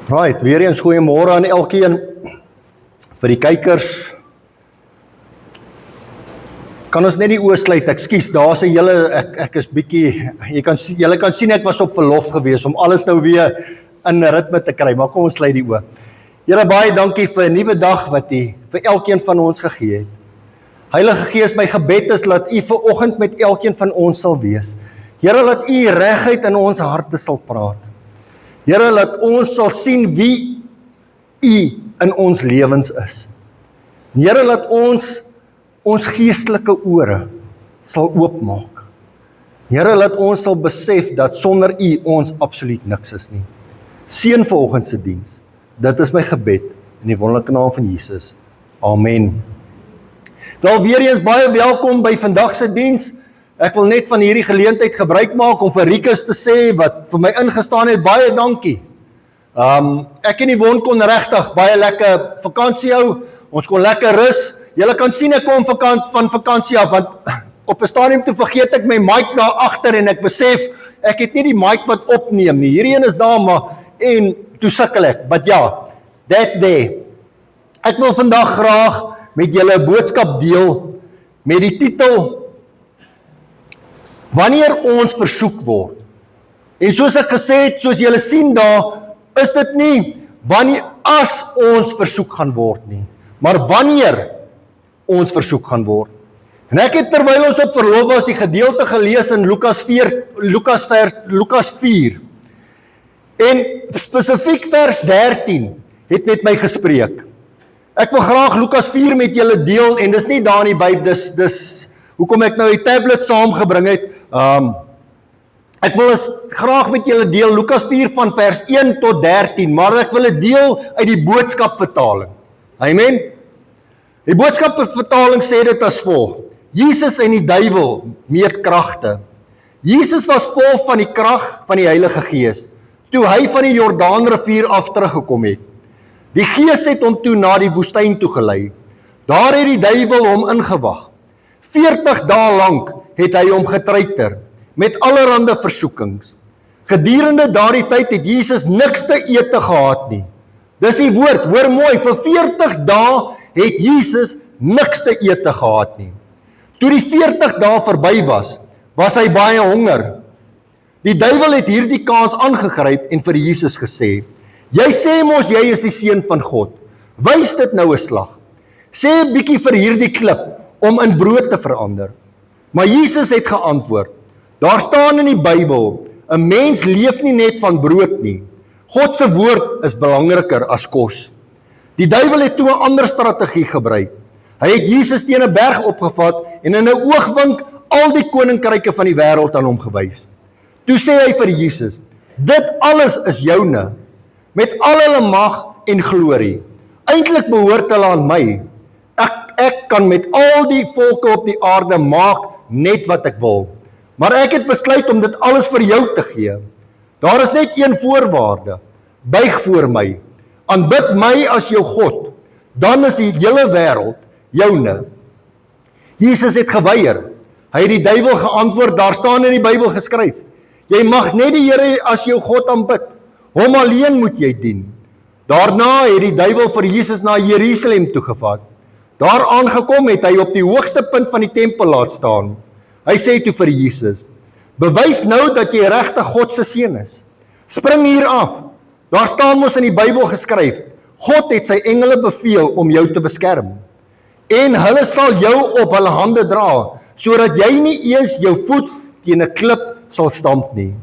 Right, weer eens goeiemôre aan elkeen. Vir die kykers. Kan ons net die oë sluit? Ekskuus, daar's 'n hele ek is bietjie, julle kan sien ek was op verlof gewees om alles nou weer in ritme te kry, maar kom ons sluit die oë. Here, baie dankie vir 'n nuwe dag wat U vir elkeen van ons gegee het. Heilige Gees, my gebed is dat U vir oggend met elkeen van ons sal wees. Here, laat U regheid in ons harte sal praat. Here, laat ons sal sien wie U in ons lewens is. Here, laat ons geestelike ore sal oopmaak. Here, laat ons sal besef dat sonder U ons absoluut niks is nie. Seën vanoggend se diens. Dit is my gebed in die wonderlike naam van Jesus. Amen. Wel weer eens baie welkom by vandag se diens. Ek wil net van hierdie geleentheid gebruik maak om vir Rikus te sê wat vir my ingestaan het, baie dankie. Ek en Yvonne kon regtig baie lekker vakansie hou. Ons kon lekker rus. Julle kan sien ek kom van vakansie af, want op 'n stadium toe vergeet ek my mic daar agter en ek besef ek het nie die mic wat opneem nie. Hierdie een is daar maar en toe sukkel ek. But ja, that day. Ek wil vandag graag met julle 'n boodskap deel met die titel Wanneer ons versoek word. En soos ek gesê het, soos julle sien daar, is dit nie wanneer as ons versoek gaan word nie, maar wanneer ons versoek gaan word. En ek het terwyl ons op verlof was die gedeelte gelees in Lukas 4. En spesifiek vers 13 het met my gespreek. Ek wil graag Lukas 4 met julle deel en dis nie daar in die Bybel, dis hoekom ek nou die tablet saamgebring het. Ek wil graag met julle deel Lukas 4 van vers 1 tot 13, maar ek wil dit deel uit die boodskapvertaling. Amen. Die boodskapvertaling sê dit as volg: Jesus en die duiwel meet kragte. Jesus was vol van die krag van die Heilige Gees toe hy van die Jordaanrivier af teruggekom het. Die Gees het hom toe na die woestyn toe gelei. Daar het die duiwel hom ingewag. 40 dae lank het hy hom getreiter met allerhande versoekings. Gedurende daardie tyd het Jesus niks te ete gehad nie. Dis die woord, hoor mooi, vir 40 dae het Jesus niks te ete gehad nie. Toe die 40 dae verby was hy baie honger. Die duiwel het hierdie kans aangegryp en vir Jesus gesê: "Jy sê mos jy is die seun van God. Wys dit nou 'n slag. Sê 'n bietjie vir hierdie klip om in brood te verander." Maar Jesus het geantwoord: "Daar staan in die Bybel, 'n mens leef nie net van brood nie. God se woord is belangriker as kos." Die duiwel het toe 'n ander strategie gebruik. Hy het Jesus teen 'n berg opgevat en in 'n oogwink al die koninkryke van die wêreld aan hom gewys. Toe sê hy vir Jesus: "Dit alles is joune, met al hulle mag en glorie. Eintlik behoort hulle aan my. Ek kan met al die volke op die aarde maak net wat ek wil. Maar ek het besluit om dit alles vir jou te gee. Daar is net een voorwaarde. Buig voor my. Aanbid my as jou God. Dan is die hele wêreld joune." Jesus het geweier. Hy het die duiwel geantwoord: "Daar staan in die Bybel geskryf: Jy mag net die Here as jou God aanbid. Hom alleen moet jy dien." Daarna het die duiwel vir Jesus na Jerusalem toegevat. Daar aangekom het hy op die hoogste punt van die tempel laat staan. Hy sê toe vir Jesus: "Bewys nou dat jy regtig God se seun is. Spring hier af. Daar staan mos in die Bybel geskryf: God het sy engele beveel om jou te beskerm. En hulle sal jou op hulle hande dra, sodat jy nie eens jou voet teen 'n klip sal stamp nie."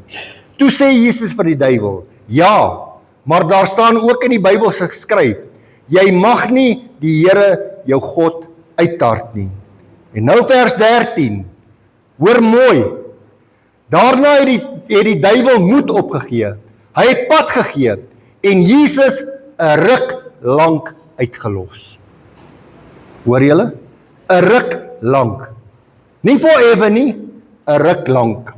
Toe sê Jesus vir die duiwel: "Ja, maar daar staan ook in die Bybel geskryf: Jy mag nie die Here jou God uittart nie." En nou vers 13. Hoor mooi. Daarna het die duiwel moed opgegee. Hy het pad gegee en Jesus 'n ruk lank uitgelos. Hoor julle? 'n ruk lank. Nie forever nie, 'n ruk lank.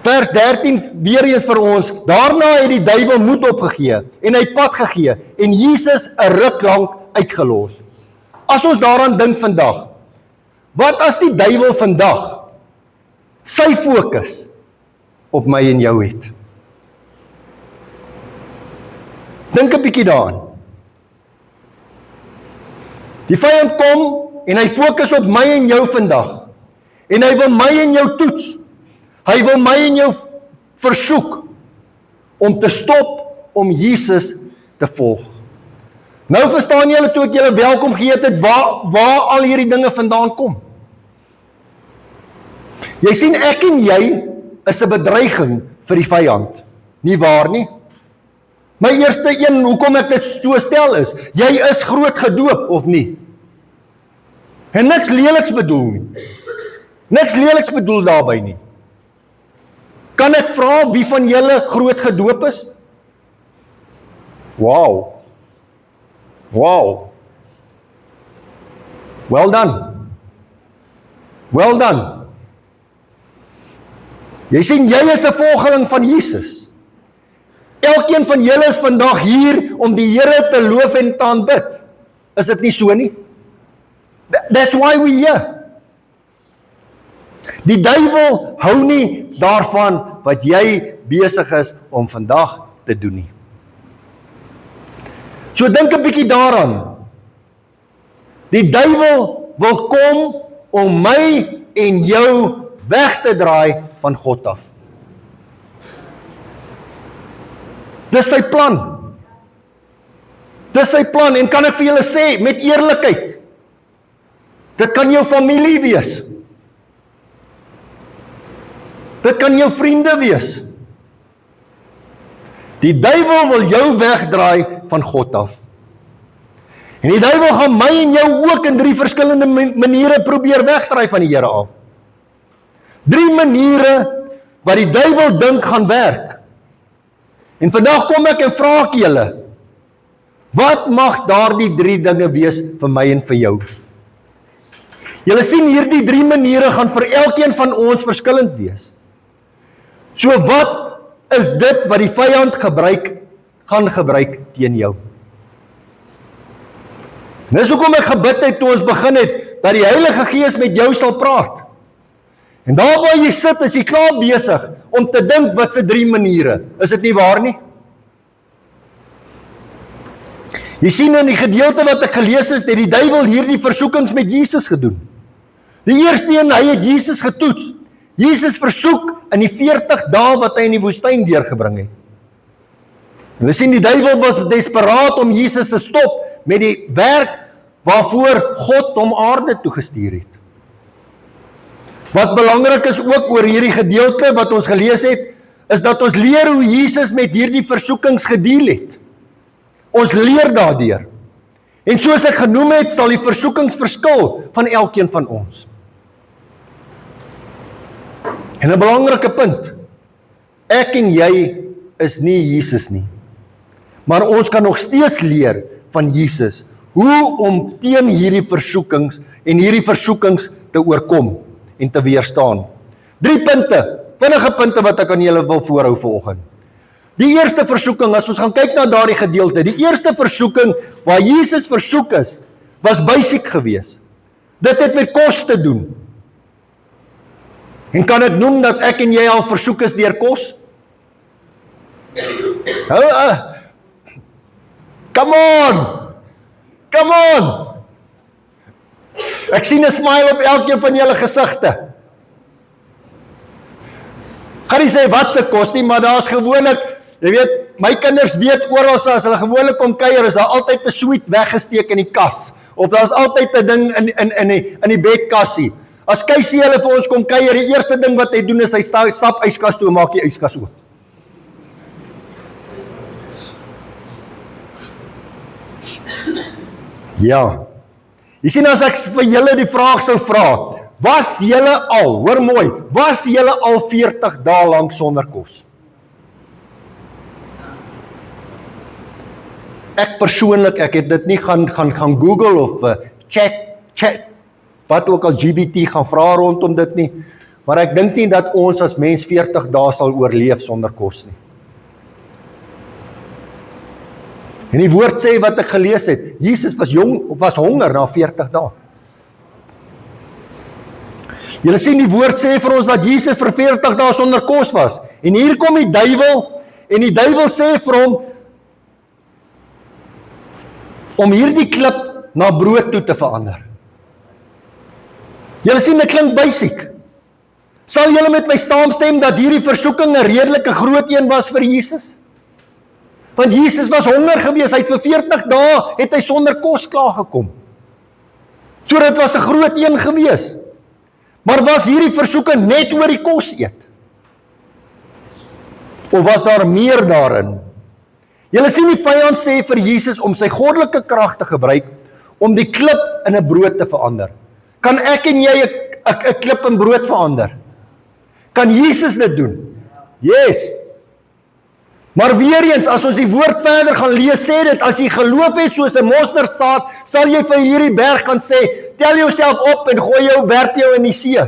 Vers 13 weer eens vir ons. Daarna het die duiwel moed opgegee en hy het pad gegee en Jesus 'n ruk lank uitgelos. As ons daaraan dink vandag, wat as die duiwel vandag sy fokus op my en jou het. Dink 'n bietjie daaraan. Die vyand kom en hy fokus op my en jou vandag. En hy wil my en jou toets. Hy wil my en jou versoek om te stop om Jesus te volg. Nou verstaan julle toe ek julle welkom geheet het, waar al hierdie dinge vandaan kom. Jy sien, ek en jy is 'n bedreiging vir die vyand. Nie waar nie? My eerste een, hoekom ek dit so stel is, jy is groot gedoop of nie? En niks leliks bedoel nie. Niks leliks bedoel daarby nie. Kan ek vra wie van julle groot gedoop is? Wow. Wow. Well done. Well done. Jy sien, jy is 'n volgeling van Jesus. Elkeen van julle is vandag hier om die Here te loof en te aanbid. Is dit nie so nie? That's why we here. Die duiwel hou nie daarvan wat jy besig is om vandag te doen nie. So dink 'n bietjie daaraan. Die duiwel wil kom om my en jou weg te draai van God af. Dis sy plan. Dis sy plan, en kan ek vir julle sê, met eerlikheid, dit kan jou familie wees. Dit kan jou vriende wees. Die duiwel wil jou wegdraai van God af. En die duiwel gaan my en jou ook in 3 verskillende maniere probeer wegdraai van die Here af. 3 maniere wat die duiwel dink gaan werk. En vandag kom ek en vra ek julle, wat mag daardie 3 dinge wees vir my en vir jou? Julle sien, hierdie 3 maniere gaan vir elkeen van ons verskillend wees. So wat is dit wat die vyand gaan gebruik teen jou? Dis hoekom ek gebid het toe ons begin het, dat die Heilige Gees met jou sal praat. En daar waar jy sit, is jy klaar besig om te dink wat se 3 maniere. Is dit nie waar nie? Jy sien in die gedeelte wat ek gelees het die duiwel hierdie versoekings met Jesus gedoen. Die eerste een, hy het Jesus getoets. Jesus versoek in die 40 dae wat hy in die woestyn deurgebring het. En we sien die duiwel was desperaat om Jesus te stop met die werk waarvoor God hom aarde toegestuur het. Wat belangrik is ook oor hierdie gedeelte wat ons gelees het, is dat ons leer hoe Jesus met hierdie versoekings gedeel het. Ons leer daardeur. En soos ek genoem het, sal die versoekings verskil van elkeen van ons. En 'n belangrike punt, ek en jy is nie Jesus nie. Maar ons kan nog steeds leer van Jesus, hoe om teen hierdie versoekings en hierdie versoekings te oorkom en te weerstaan. 3 punte, vinnige punte wat ek aan julle wil voorhou vanoggend. Die eerste versoeking, as ons gaan kyk na daardie gedeelte, die eerste versoeking waar Jesus versoek is, was basic geweest. Dit het met kos te doen. En kan ek noem dat ek en jy al versoek is deur kos? Come on! Come on! Ek sien 'n smile op elkeen van julle gesigte. Kan nie sê wat se kos nie, maar daar's gewoonlik, jy weet, my kinders weet oral as hulle gewoonlik kom kuier, is daar altyd 'n sweet weggesteek in die kas. Of daar's altyd 'n ding in die bedkassie. As Keisie hulle vir ons kom kuier, die eerste ding wat hy doen is hy stap yskas toe en maak die yskas oop. Ja. Jy sien, as ek vir julle die vraag sou vra, was julle al, hoor mooi, was julle al 40 dae lank sonder kos? Ek persoonlik, ek het dit nie gaan Google of chat, wat ook al GBT gaan vra rondom dit nie, maar ek dink nie dat ons as mens 40 dae sal oorleef sonder kos nie. En die woord sê wat ek gelees het, Jesus was honger na 40 dae. Julle sien die woord sê vir ons dat Jesus vir 40 dae sonder kos was. En hier kom die duiwel, en die duiwel sê vir hom, om hierdie klip na brood toe te verander. Julle sien, dit klink basic. Sal julle met my saamstem dat hierdie versoeking 'n redelike groot een was vir Jesus? Want Jesus was honger gewees, hy het vir 40 dae, het hy sonder kos klaargekom. So dit was 'n groot een gewees. Maar was hierdie versoeking net oor die kos eet? Of was daar meer daarin? Julle sien, die vyand sê vir Jesus om sy goddelike krag te gebruik, om die klip in 'n brood te verander. Kan ek en jy 'n klip in brood verander? Kan Jesus dit doen? Yes. Maar weer eens, as ons die woord verder gaan lees, sê dit, as jy geloof het soos 'n mosterdsaad, sal jy vir hierdie berg kan sê, tel jouself op en gooi jou, werp jou in die see.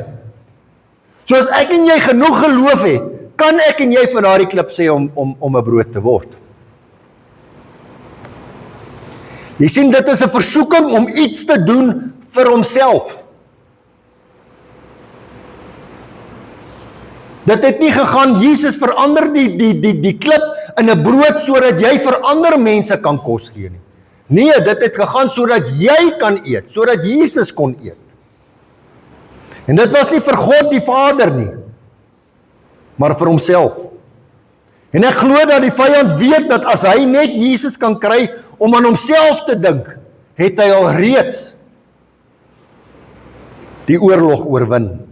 So as ek en jy genoeg geloof het, kan ek en jy vir daardie klip sê om 'n brood te word. Jy sien, dit is 'n versoeking om iets te doen vir homself. Dit het nie gegaan, Jesus verander die klip in 'n brood sodat jy vir ander mense kan kos gee nie. Nee, dit het gegaan sodat jy kan eet, sodat Jesus kon eet. En dit was nie vir God die Vader nie, maar vir homself. En ek glo dat die vyand weet dat as hy net Jesus kan kry om aan homself te dink, het hy al reeds die oorlog oorwin.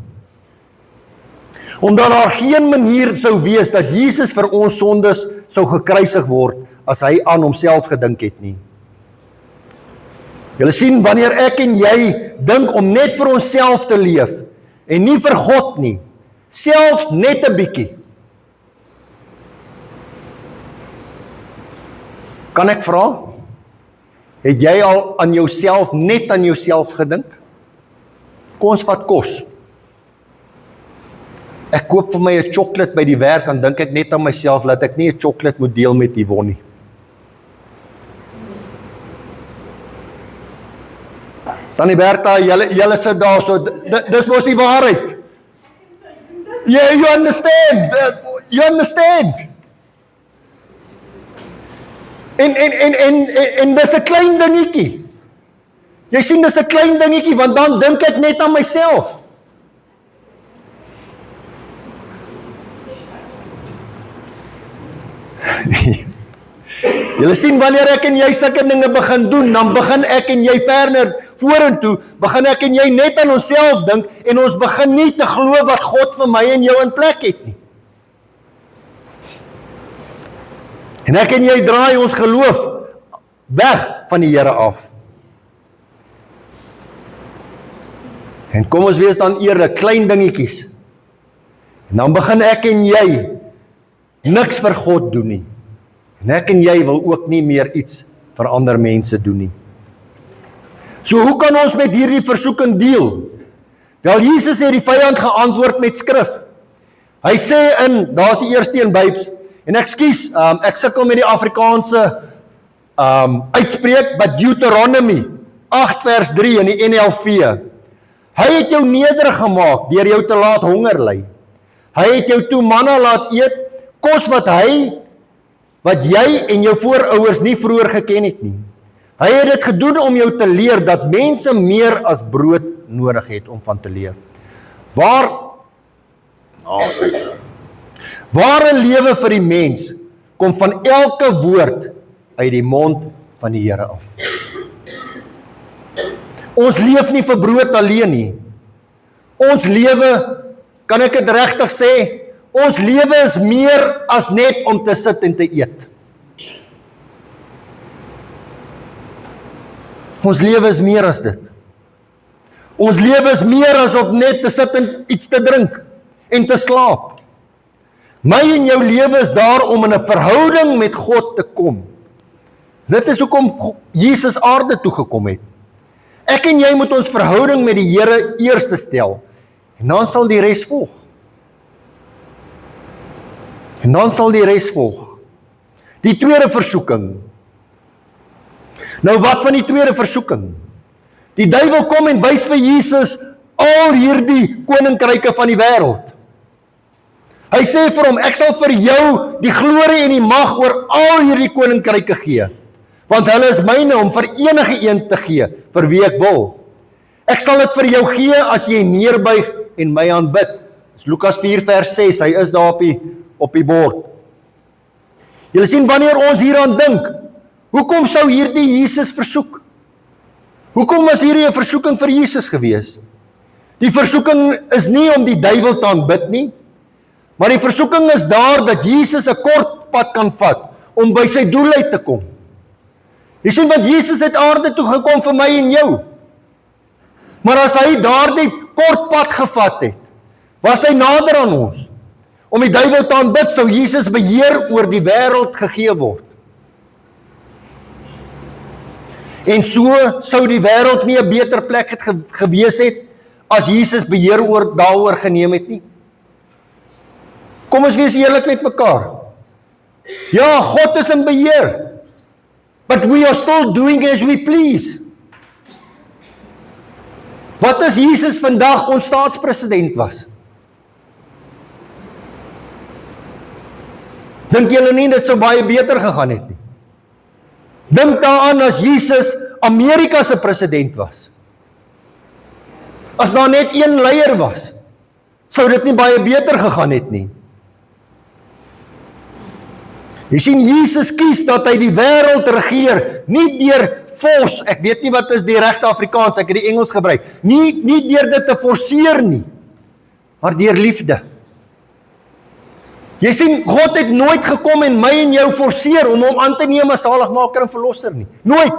Omdat daar geen manier sou wees dat Jesus vir ons sondes sou gekruisig word as hy aan homself gedink het nie. Julle sien, wanneer ek en jy dink om net vir onsself te leef en nie vir God nie, selfs net 'n bietjie, kan ek vra, het jy al aan jouself, net aan jouself gedink? Kom ons vat kos. Ek koop vir my 'n chocolate by die werk, dan dink ek net aan myself, dat ek nie 'n chocolate moet deel met Yvonne nie. Tannie Bertha, julle sit daar, so, dis mos die waarheid. Yeah, you understand, you understand. En dis 'n klein dingetjie. Jy sien, dis 'n klein dingetjie, want dan dink ek net aan myself. Julle sien, wanneer ek en jy sulke dinge begin doen, dan begin ek en jy verder vorentoe, begin ek en jy net aan onsself dink, en ons begin nie te glo wat God vir my en jou in plek het nie. En ek en jy draai ons geloof weg van die Here af. En kom ons wees dan eerlik, klein dingetjies. En dan begin ek en jy niks vir God doen nie. En ek en jy wil ook nie meer iets vir ander mense doen nie. So hoe kan ons met hierdie versoeking deel? Wel, Jesus het die vyand geantwoord met skrif. Hy sê daar's die eerste een, babes, en ekskuus, ek sukkel met die Afrikaanse uitspreek, but Deuteronomy 8 vers 3 in die NLV. Hy het jou nederig gemaak deur jou te laat honger ly. Hy het jou toe manna laat eet, kos wat jy en jou voorouers nie vroeër geken het nie. Hy het dit gedoen om jou te leer dat mense meer as brood nodig het om van te leef. Ware lewe vir die mens kom van elke woord uit die mond van die Here af. Ons leef nie vir brood alleen nie. Ons lewe, kan ek dit regtig sê, ons lewe is meer as net om te sit en te eet. Ons lewe is meer as dit. Ons lewe is meer as om net te sit en iets te drink en te slaap. My en jou lewe is daar om in 'n verhouding met God te kom. Dit is hoekom Jesus aarde toe gekom het. Ek en jy moet ons verhouding met die Here eerste stel, en dan sal die res volg. Die tweede versoeking. Nou wat van die tweede versoeking? Die duiwel kom en wys vir Jesus al hierdie koninkryke van die wêreld. Hy sê vir hom, ek sal vir jou die glorie en die mag oor al hierdie koninkryke gee, want hulle is myne om vir enige een te gee, vir wie ek wil. Ek sal dit vir jou gee as jy neerbuig en my aanbid. Dis Lukas 4 vers 6, hy is daar op die bord. Julle sien, wanneer ons hieraan dink, hoekom sou hierdie Jesus versoek? Hoekom was hierdie 'n versoeking vir Jesus gewees? Die versoeking is nie om die duiwel te aanbid nie, maar die versoeking is daar dat Jesus 'n kort pad kan vat om by sy doel uit te kom. Jy sien, want Jesus het aarde toe gekom vir my en jou. Maar as hy daardie kort pad gevat het, was hy nader aan ons. Om die duiwel te aanbid, sou Jesus beheer oor die wêreld gegee word. En so sou die wêreld nie 'n beter plek het gewees het as Jesus beheer daaroor geneem het nie. Kom ons wees eerlik met mekaar. Ja, God is in beheer. But we are still doing as we please. Wat as Jesus vandag ons staatspresident was? Dink julle nie dit sou baie beter gegaan het nie? Dink daaraan as Jesus Amerika se president was. As daar net een leier was, sou dit nie baie beter gegaan het nie. Jy sien, Jesus kies dat hy die wêreld regeer, nie deur force, ek weet nie wat is die regte Afrikaans, ek het die Engels gebruik, nie deur dit te forceer nie, maar deur liefde. Jy sien, God het nooit gekom en my en jou forceer om hom aan te neem as saligmaker en verlosser nie. Nooit.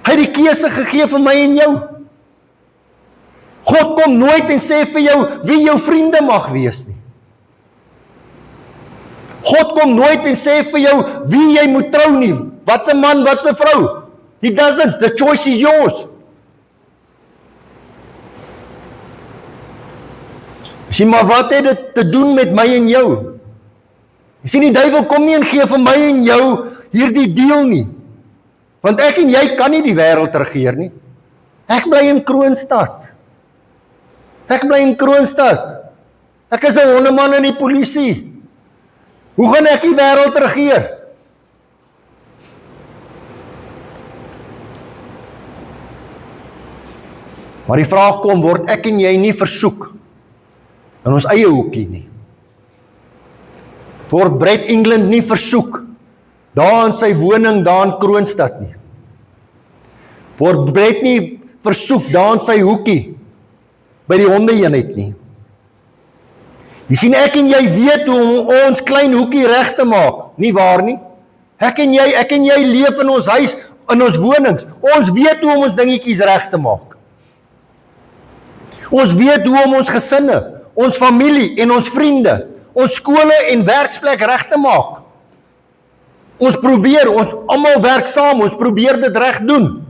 Hy het die keuse gegee vir my en jou. God kom nooit en sê vir jou wie jou vriende mag wees nie. God kom nooit en sê vir jou wie jy moet trou nie. Wat 'n man, wat 'n vrou. He doesn't. The choice is yours. Sien, maar wat het dit te doen met my en jou? Jy sien, die duiwel kom nie en gee vir my en jou hierdie deel nie. Want ek en jy kan nie die wêreld regeer nie. Ek bly in Kroonstad. Ek bly in Kroonstad. Ek is 'n hondeman in die polisie. Hoe gaan ek die wêreld regeer? Maar die vraag kom, word ek en jy nie versoek in ons eie hoekie nie? Word Brett England nie versoek daar in sy woning daar in Kroonstad nie? Word Brett nie versoek daar in sy hoekie by die hondeeenheid nie? Jy sien, ek en jy weet hoe om ons klein hoekie reg te maak, nie waar nie? Ek en jy leef in ons huis, in ons wonings. Ons weet hoe om ons dingetjies reg te maak. Ons weet hoe om ons gesinne, ons familie en ons vriende, ons skole en werksplek reg te maak. Ons probeer, ons almal werk saam, ons probeer dit reg doen.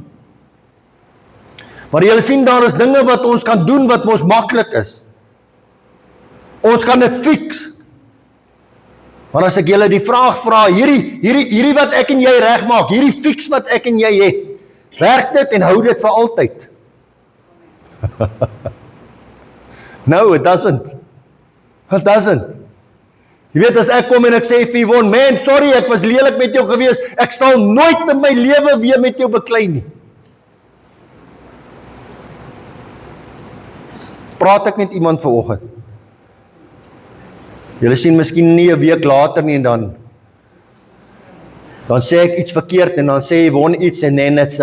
Maar julle sien, daar is dinge wat ons kan doen wat ons maklik is. Ons kan dit fix. Maar as ek julle die vraag vra, hierdie wat ek en jy reg maak, hierdie fix wat ek en jy het, werk dit en hou dit vir altyd? No, it doesn't. It doesn't. Jy weet, as ek kom en ek sê vir Yvonne, man, sorry, ek was lelik met jou gewees, ek sal nooit in my lewe weer met jou beklei nie. Praat ek met iemand vanoggend? Julle sien miskien nie 'n week later nie, en dan sê ek iets verkeerd en dan sê Yvonne iets en then it's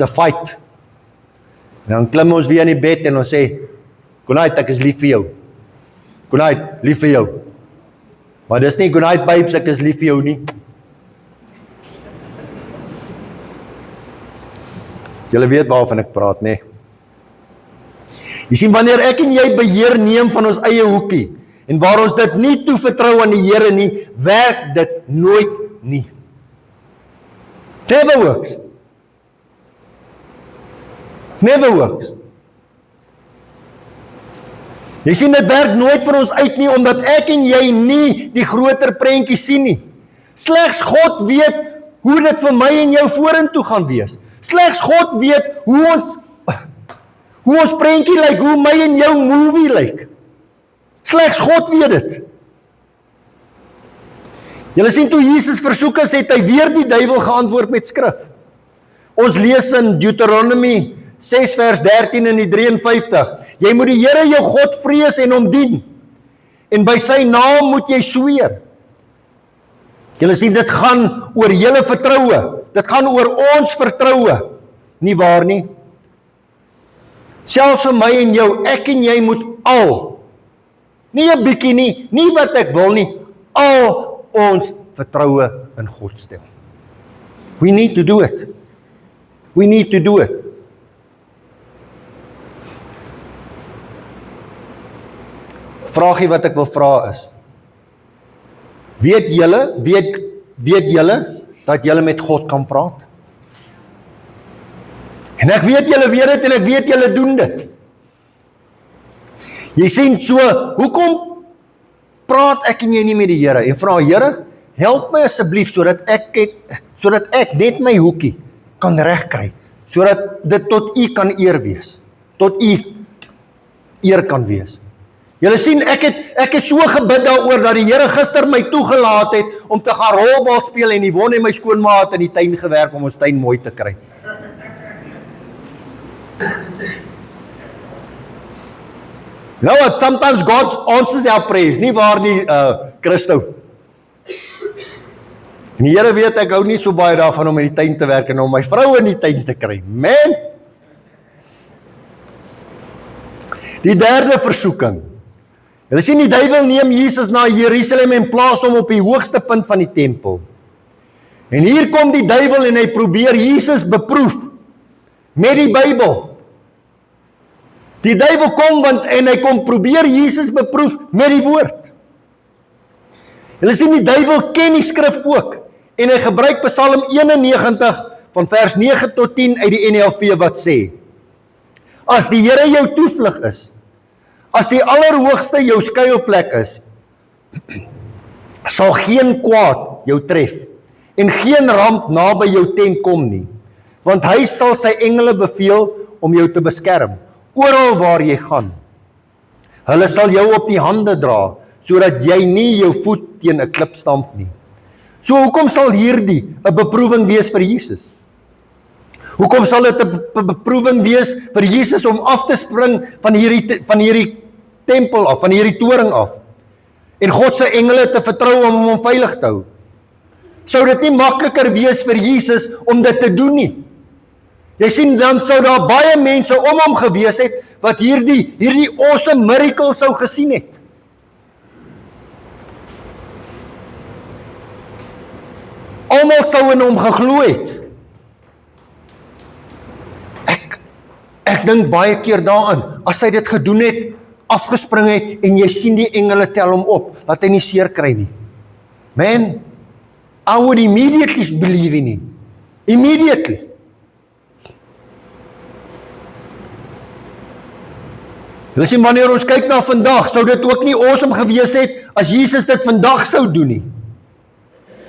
a fight. En dan klim ons weer in die bed en ons sê, good night, ek is lief vir jou. Good night, lief vir jou. Maar dis nie good night babes, ek is lief vir jou nie. Julle weet waarvan ek praat, nê? Jy sien, wanneer ek en jy beheer neem van ons eie hoekie, en waar ons dit nie toevertrou aan die Here nie, werk dit nooit nie. Never works. Never works. Jy sien, dit werk nooit vir ons uit nie, omdat ek en jy nie die groter prentjie sien nie. Slegs God weet hoe dit vir my en jou vorentoe gaan wees. Slegs God weet hoe Hoe ons prentjie lyk, hoe my en jou movie lyk. Slegs God weet dit. Julle sien toe Jesus versoek is, het hy weer die duiwel geantwoord met skrif. Ons lees in Deuteronomy 6 vers 13 en die 53. Jy moet die Here jou God vrees en hom dien. En by sy naam moet jy sweer. Julle sien, dit gaan oor julle vertroue. Dit gaan oor ons vertroue. Nie waar nie? Selfs vir my en jou, ek en jy moet al, nie 'n bietjie nie, nie wat ek wil nie, al ons vertroue in God stel. We need to do it. We need to do it. Vraagie wat ek wil vra is, weet julle dat julle met God kan praat? En ek weet julle weet dit en ek weet julle doen dit. Jy sien so, hoekom praat ek en jy nie met die Here en vra Here, help my asseblief sodat ek net my hoekie kan regkry, sodat dit tot U kan eer wees, tot U eer kan wees. Julle sien, ek het so gebid daaroor dat die Here gister my toegelaat het om te gaan rolbal speel en Yvonne en my skoonma het in die tuin gewerk om ons tuin mooi te kry. Nou what, sometimes God answers our prayers, nie waar nie, Christo. En die Here weet, ek hou nie so baie daarvan om in die tuin te werk en om my vrou in die tuin te kry. Man! Die derde versoeking. Julle sien, die duiwel neem Jesus na Jerusalem en plaas hom op die hoogste punt van die tempel. En hier kom die duiwel en hy probeer Jesus beproef met die Bybel. Die duiwel kom en hy kom probeer Jesus beproef met die woord. Julle sien, die duiwel ken die skrif ook en hy gebruik Psalm 91 van vers 9 tot 10 uit die NLV wat sê: As die Here jou toevlug is, as die Allerhoogste jou skuilplek is, sal geen kwaad jou tref en geen ramp naby jou tent kom nie, want hy sal sy engele beveel om jou te beskerm oral waar jy gaan. Hulle sal jou op die hande dra, sodat jy nie jou voet teen 'n klip stamp nie. So hoekom sal hierdie 'n beproewing wees vir Jesus? Hoekom sal dit 'n beproewing wees vir Jesus om af te spring van hierdie tempel af, van hierdie toring af, en God se engele te vertrou om hom veilig te hou? Sou dit nie makliker wees vir Jesus om dit te doen nie? Jy sien, dan sou daar baie mense om hom gewees het, wat hierdie awesome miracle sou gesien het. Almal sou in hom geglo het. Ek dink baie keer daaraan, as hy dit gedoen het, afgespring het, en jy sien die engele tel hom op, dat hy nie seer kry nie. Man, I would immediately believe in him. Immediately. Julle sien, wanneer ons kyk na vandag, sou dit ook nie awesome gewees het, as Jesus dit vandag sou doen nie.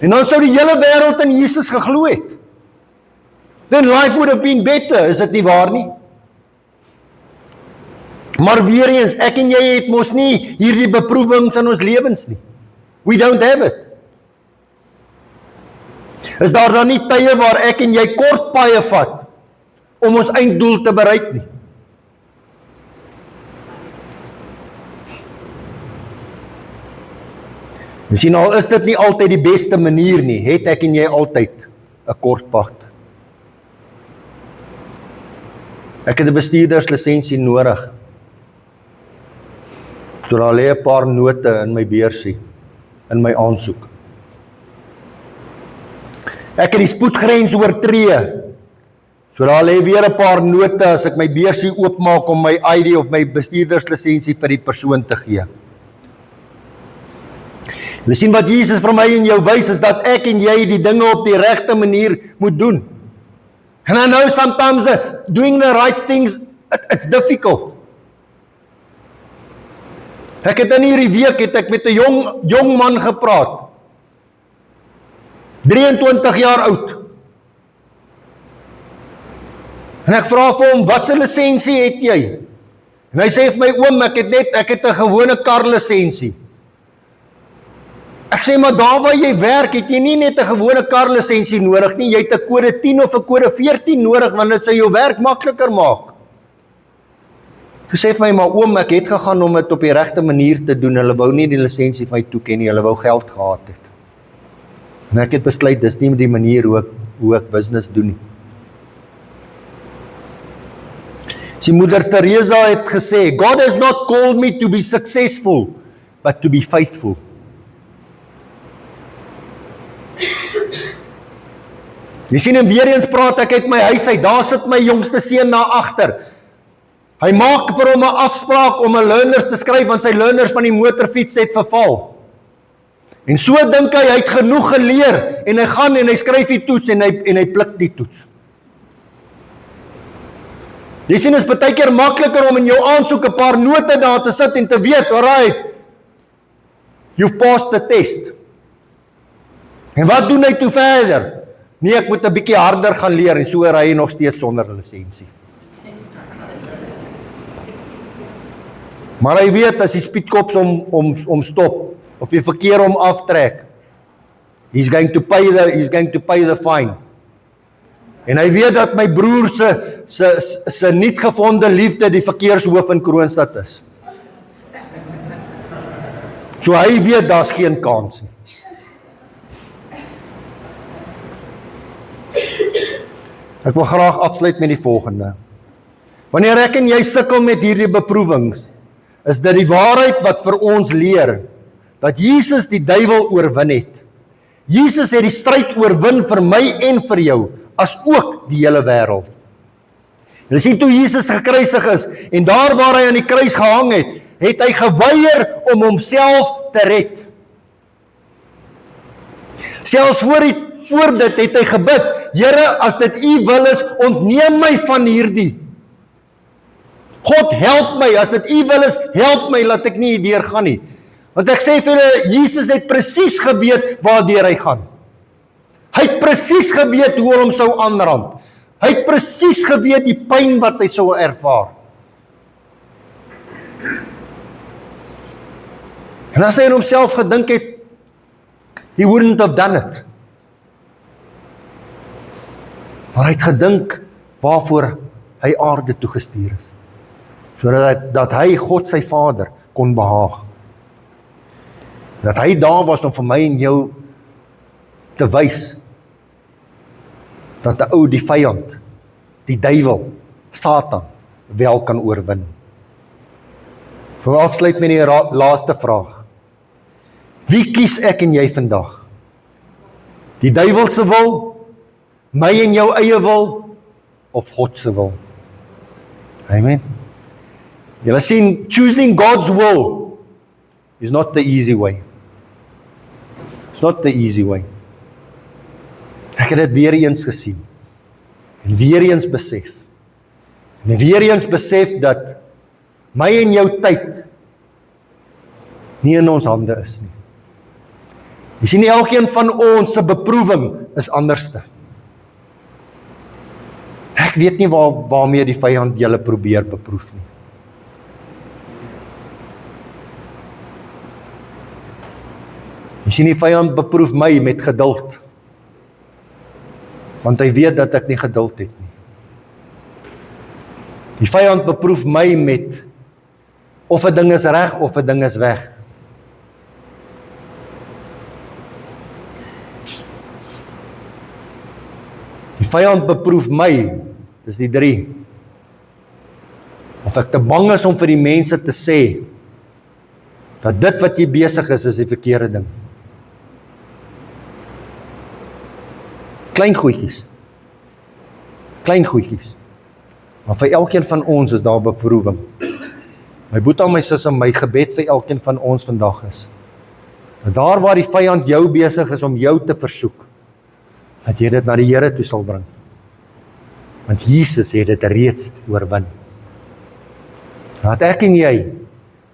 En dan sou die hele wêreld in Jesus geglo het. Then life would have been better, is dit nie waar nie? Maar weer eens, ek en jy het mos nie hierdie beproewings in ons lewens nie. We don't have it. Is daar dan nie tye waar ek en jy kort paaie vat om ons einddoel te bereik nie? Miskien al is dit nie altyd die beste manier nie, het ek en jy altyd 'n kort pad. Ek het 'n bestuurderslisensie nodig. So daar lê 'n paar note in my beursie, in my aansoek. Ek het die spoedgrens oortree. So daar lê weer 'n paar note as ek my beursie oopmaak om my ID of my bestuurderslisensie vir die persoon te gee. Jy sien wat Jesus vir my en jou wys is dat ek en jy die dinge op die regte manier moet doen. And I know sometimes doing the right things, it's difficult. Ek het in hierdie week met 'n jong man gepraat. 23 jaar oud. En ek vra vir hom, wat se lisensie het jy? En hy sê vir my, oom, ek het 'n gewone karlisensie. Ek sê, maar daar waar jy werk, het jy nie net 'n gewone karlisensie nodig nie, jy het 'n kode 10 of 'n kode 14 nodig, want dit sal jou werk makliker maak. Hy sê vir my, maar oom, ek het gegaan om dit op die regte manier te doen, hulle wou nie die lisensie vir my toeken nie, hulle wou geld gehad het. En ek het besluit, dis nie die manier hoe ek business doen nie. Die Moeder Teresa het gesê, God has not called me to be successful, but to be faithful. Jy sien, en weer eens praat ek uit my huis uit, daar sit my jongste seun na agter. Hy maak vir hom 'n afspraak om 'n learners te skryf, want sy learners van die motorfiets het verval. En so dink hy het genoeg geleer, en hy gaan en hy skryf die toets, en hy pluk die toets. Jy sien, is baie keer makliker om in jou aansoek 'n paar note daar te sit en te weet, alright, you've passed the test. En wat doen hy toe verder? Nee, ek moet 'n bietjie harder gaan leer, en so ry hy nog steeds sonder lisensie. Maar hy weet, as die speedkops om stop, of die verkeer om aftrek, he's going to pay the fine. En hy weet dat my broer se niet gevonde liefde die verkeershoof in Kroonstad is. So hy weet, daar's geen kans nie. Ek wil graag afsluit met die volgende. Wanneer ek en jy sukkel met hierdie beproewings, is dit die waarheid wat vir ons leer, dat Jesus die duiwel oorwin het. Jesus het die stryd oorwin vir my en vir jou, as ook die hele wêreld. En sien, toe Jesus gekruisig is, en daar waar hy aan die kruis gehang het, het hy geweier om homself te red. Selfs voor dit het hy gebid, Here, as dit U wil is, ontneem my van hierdie. God, help my, as dit U wil is, help my, laat ek nie hierdeur gaan nie. Want ek sê vir julle, Jesus het presies geweet waardeur hy gaan. Hy het presies geweet hoe hom sou aanrand. Hy het presies geweet die pyn wat hy sou ervaar. En as hy in homself gedink het, he wouldn't have done it. Maar hy het gedink waarvoor hy aarde toegestuur is. Sodat hy God sy Vader kon behaag. Dat hy daar was om vir my en jou te wys dat die vyand, die duiwel, Satan, wel kan oorwin. Vir afsluit met die laaste vraag. Wie kies ek en jy vandag? Die duiwel se wil, my en jou eie wil, of God se wil? Amen. Julle sien, choosing God's will is not the easy way. It's not the easy way. Ek het dit weer eens gesien, en weer eens besef, en weer eens besef dat my en jou tyd nie in ons hande is nie. Jy sien, elkeen van ons se beproewing is anderste. Ek weet nie waarmee die vyand julle probeer beproef nie. Jy sien, die vyand beproef my met geduld, want hy weet dat ek nie geduld het nie. Die vyand beproef my met of 'n ding is reg of 'n ding is weg. Die vyand beproef my, dis die 3, of ek te bang is om vir die mense te sê dat dit wat jy besig is die verkeerde ding. Klein goedjies. Maar vir elkeen van ons is daar beproewing. My boetie en my sis en my gebed vir elkeen van ons vandag is, dat daar waar die vyand jou besig is om jou te versoek, dat jy dit na die Here toe sal bring. Want Jesus het dit reeds oorwin. Dat ek en jy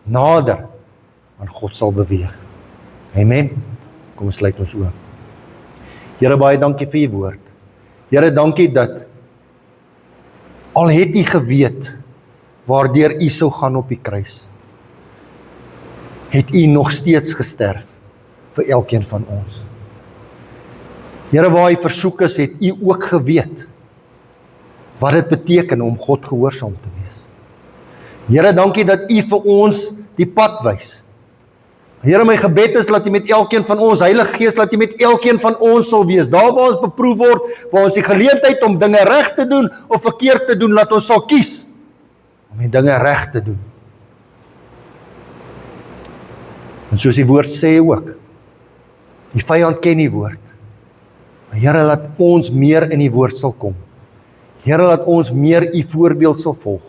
nader aan God sal beweeg. Amen. Kom ons sluit ons oë. Here, baie dankie vir U woord. Here, dankie dat Al het U geweet waardeur U sou gaan op die kruis, het U nog steeds gesterf vir elkeen van ons. Here, waar hy versoek is, het U ook geweet wat dit beteken om God gehoorsaam te wees. Here, dankie dat U vir ons die pad wys. Here, my gebed is dat U met elkeen van ons, Heilige Gees, dat U met elkeen van ons sal wees. Daar waar ons beproef word, waar ons die geleentheid om dinge reg te doen of verkeerd te doen, laat ons sal kies om die dinge reg te doen. En soos die woord sê ook, die vyand ken die woord. Maar Here, laat ons meer in die woord sal kom. Here, laat ons meer U voorbeeld sal volg.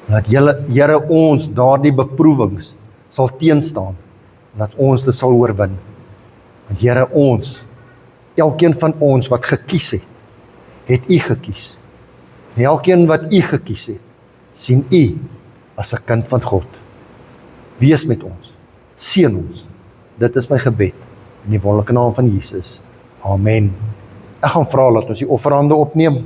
Laat Here ons daardie beproewings sal teenstaan, laat ons dit sal oorwin. Want Here, ons, elkeen van ons wat gekies het U gekies. En elkeen wat U gekies het, sien U as 'n kind van God. Wees met ons, seën ons. Dit is my gebed in die wonderlike naam van Jesus. Amen. Ek gaan vra dat ons die offerhande opneem.